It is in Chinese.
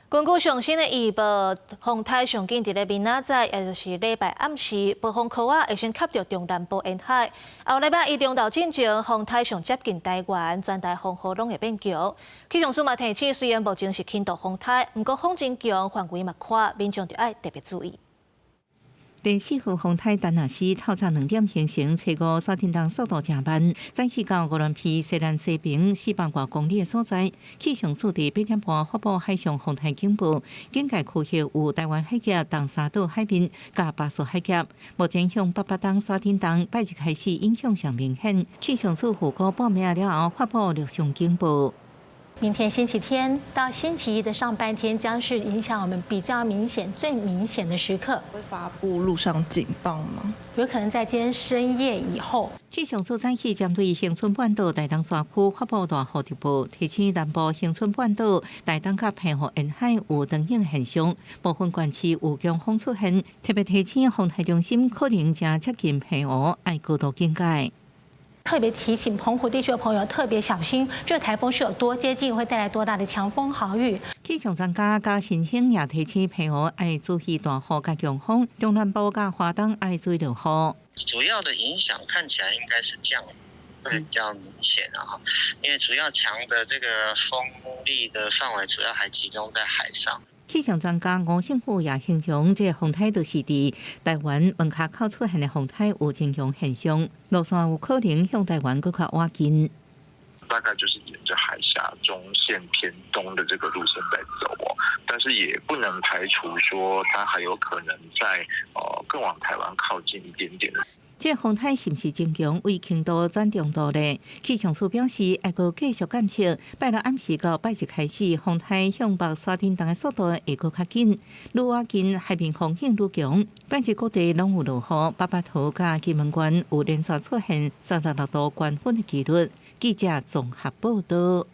根据上新的预报，风台上紧伫咧明仔载，也就是礼拜暗时，暴风圈会先吸到中南部沿海。后礼拜一中昼进前，风台上接近台湾，全台风雨拢会变强。气象署嘛提醒，虽然目前是轻度风台，不过风真强，范围嘛宽，民众就要特别注意。第4号风台丹纳斯透早2点形成，车5沙天东速度正慢，早起到五轮皮西南西平400多公里的所在。气象署伫8点半发布海上风台警报，警戒区域有台湾海峡、东沙岛海面、甲巴士海峡。目前向北东沙天东拜日开始影响上明显。气象署预估报名了后发布陆上警报。明天星期天到星期一的上半天将是影响我们比较明显、最明显的时刻。会发布陆上警报吗？有可能在今天深夜以后。气象署早起针对恒春半岛、大东山区发布大雨特报，提醒南部恒春半岛、大东甲澎湖沿海有长影现象，部分县市有强风出现，特别提醒风台中心可能正接近澎湖，要高度警戒。特别提醒澎湖地区的朋友特别小心，这个台风是有多接近，会带来多大的强风豪雨。气象专家加新兴也提醒澎湖要注意大雨加强风，中南部加华东要注意落雨。主要的影响看起来应该是降雨，会比较明显啊，因为主要强的这个风力的范围主要还集中在海上。气象专家吴胜富也形容，这风台就是伫台湾门卡口出现的风台有增强现象，路线有可能向台湾更加挖近。大概就是沿着海峡中线偏东的这个路线在走哦，但是也不能排除说它还有可能在更往台湾靠近一点点的。这风台是不是增强为轻度转中度呢？气象署表示，还阁继续监测，拜六暗时到拜日开始，风台向北沙天东的速度会阁较紧，愈挖近海面风险愈强。拜日各地拢有落雨，北北桃甲金门县有连续出现36度高温的记录。记者综合报道。